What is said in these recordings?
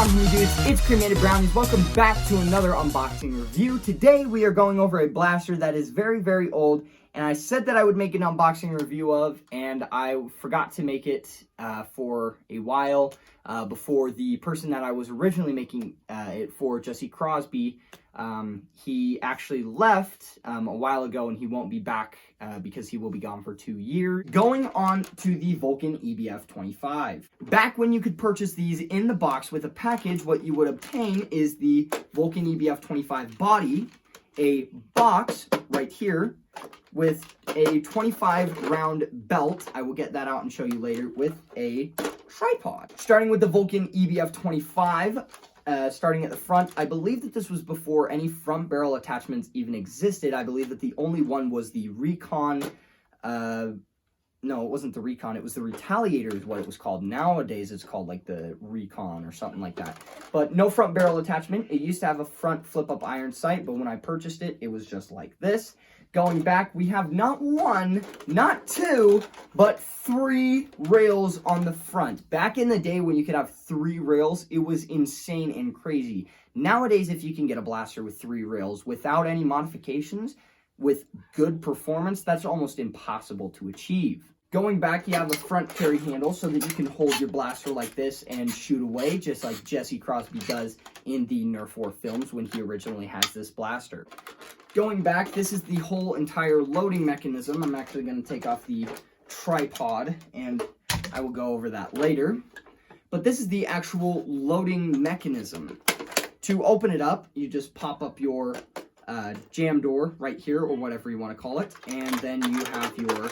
on, dudes? It's Cremated Brownies. Welcome back to another unboxing review. Today we are going over a blaster that is very, very old, and I said that I would make an unboxing review of, and I forgot to make it for a while before the person that I was originally making it for, Jesse Crosby, he actually left a while ago, and he won't be back because he will be gone for 2 years. Going on to the Vulcan EBF-25. Back when you could purchase these in the box with a package, what you would obtain is the Vulcan EBF-25 body, a box right here with a 25 round belt. I will get that out and show you later, with a tripod. Starting with the Vulcan EBF-25, starting at the front, I believe that this was before any front barrel attachments even existed. I believe that the only one was the Recon, no, it wasn't the Recon, it was the Retaliator is what it was called. Nowadays, it's called like the Recon or something like that. But no front barrel attachment. It used to have a front flip-up iron sight, but when I purchased it, it was just like this. Going back, we have not one, not two, but 3 rails on the front. Back in the day when you could have 3 rails, it was insane and crazy. Nowadays, if you can get a blaster with 3 rails without any modifications, with good performance, that's almost impossible to achieve. Going back, you have a front carry handle so that you can hold your blaster like this and shoot away, just like Jesse Crosby does in the Nerf War films when he originally has this blaster. Going back, this is the whole entire loading mechanism. I'm actually going to take off the tripod, and I will go over that later. But this is the actual loading mechanism. To open it up, you just pop up your jam door right here, or whatever you want to call it, and then you have your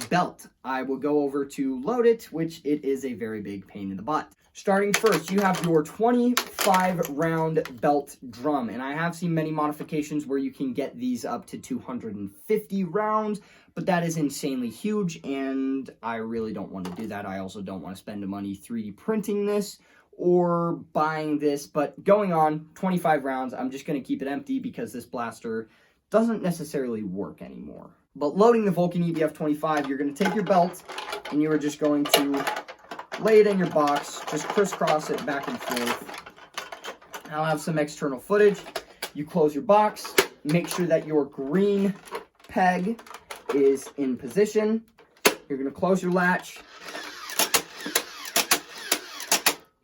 belt. I will go over to load it, which it is a very big pain in the butt. Starting first, you have your 25 round belt drum, and I have seen many modifications where you can get these up to 250 rounds, but that is insanely huge, and I really don't want to do that. I also don't want to spend the money 3D printing this or buying this, but going on 25 rounds, I'm just going to keep it empty because this blaster doesn't necessarily work anymore. But loading the Vulcan EBF-25, you're going to take your belt, and you are just going to lay it in your box, just crisscross it back and forth. I'll have some external footage. You close your box, make sure that your green peg is in position. You're going to close your latch,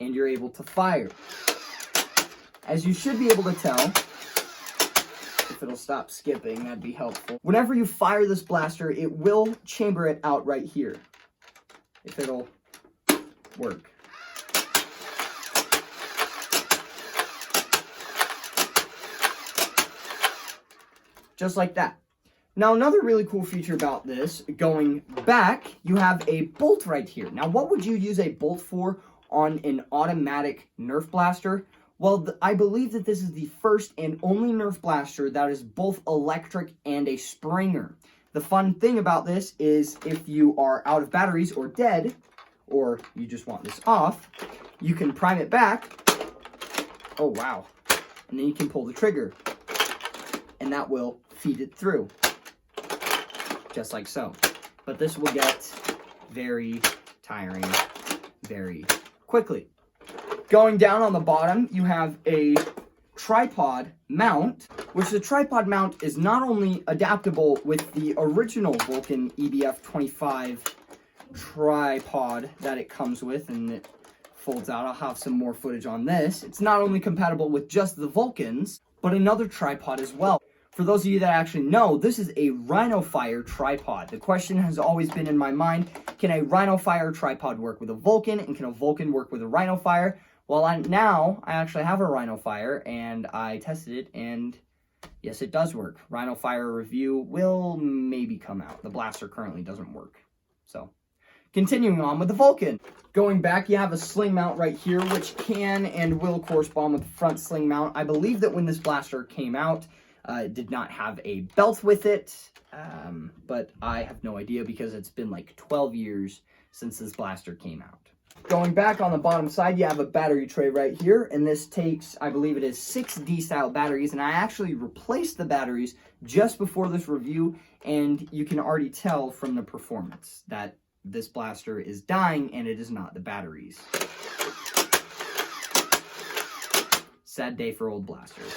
and you're able to fire. As you should be able to tell, if it'll stop skipping, that'd be helpful. Whenever you fire this blaster, it will chamber it out right here. If it'll work. Just like that. Now, another really cool feature about this, going back, you have a bolt right here. Now, what would you use a bolt for on an automatic Nerf blaster? Well, I believe that this is the first and only Nerf blaster that is both electric and a Springer. The fun thing about this is if you are out of batteries or dead, or you just want this off, you can prime it back. Oh, wow. And then you can pull the trigger, and that will feed it through, just like so. But this will get very tiring very quickly. Going down on the bottom, you have a tripod mount, which the tripod mount is not only adaptable with the original Vulcan EBF-25 tripod that it comes with, and it folds out. I'll have some more footage on this. It's not only compatible with just the Vulcans, but another tripod as well. For those of you that actually know, this is a RhinoFire tripod. The question has always been in my mind, can a RhinoFire tripod work with a Vulcan, and can a Vulcan work with a RhinoFire? Well, now I actually have a RhinoFire, and I tested it, and yes, it does work. RhinoFire review will maybe come out. The blaster currently doesn't work. So, continuing on with the Vulcan. Going back, you have a sling mount right here, which can and will correspond with the front sling mount. I believe that when this blaster came out, it did not have a belt with it, but I have no idea because it's been like 12 years since this blaster came out. Going back on the bottom side, you have a battery tray right here, and this takes, I believe it is 6 D-style batteries, and I actually replaced the batteries just before this review, and you can already tell from the performance that this blaster is dying, and it is not the batteries. Sad day for old blasters.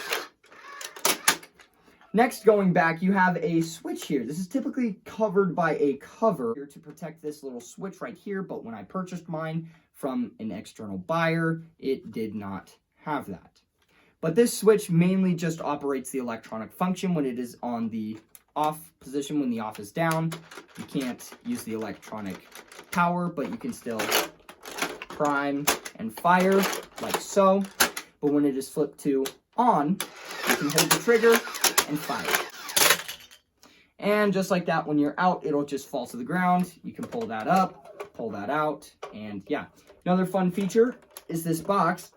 Next, going back, you have a switch here. This is typically covered by a cover here to protect this little switch right here, but when I purchased mine from an external buyer, it did not have that. But this switch mainly just operates the electronic function when it is on the off position. When the off is down, you can't use the electronic power, but you can still prime and fire like so. But when it is flipped to on, you can hold the trigger and fire. And just like that, when you're out, it'll just fall to the ground. You can pull that up, pull that out, and yeah. Another fun feature is this box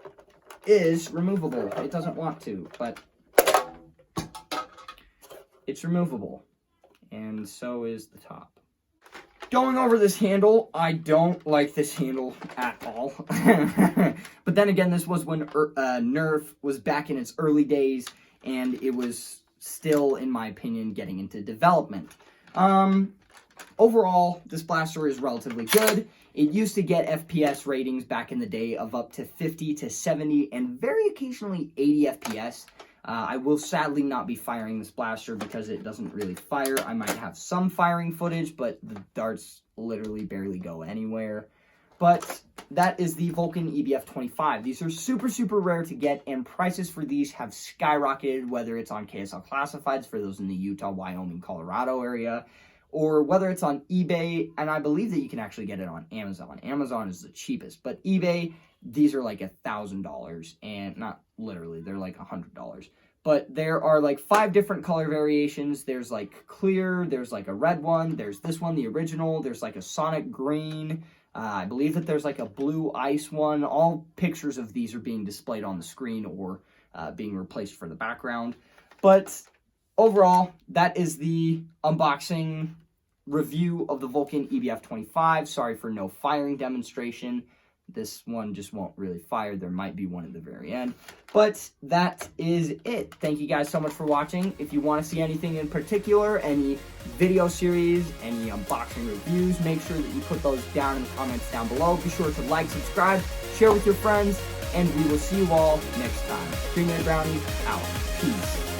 is removable. It doesn't want to, but it's removable. And so is the top. Going over this handle, I don't like this handle at all. But then again, this was when Nerf was back in its early days, and it was still, in my opinion, getting into development. Overall, this blaster is relatively good. It used to get FPS ratings back in the day of up to 50 to 70 and very occasionally 80 FPS. I will sadly not be firing this blaster because it doesn't really fire. I might have some firing footage, but the darts literally barely go anywhere. But that is the Vulcan EBF-25. These are super, super rare to get, and prices for these have skyrocketed, whether it's on KSL Classifieds for those in the Utah, Wyoming, Colorado area, or whether it's on eBay, and I believe that you can actually get it on Amazon. Amazon is the cheapest, but eBay, these are like $1,000, and not literally, they're like $100. But there are like 5 different color variations. There's like clear, there's like a red one, there's this one, the original, there's like a sonic green, I believe that there's like a blue ice one. All pictures of these are being displayed on the screen or being replaced for the background. But overall, that is the unboxing review of the Vulcan EBF-25. Sorry for no firing demonstration. This one just won't really fire. There might be one at the very end. But that is it. Thank you guys so much for watching. If you want to see anything in particular, any video series, any unboxing reviews, make sure that you put those down in the comments down below. Be sure to like, subscribe, share with your friends, and we will see you all next time. Cremated Brownies out. Peace.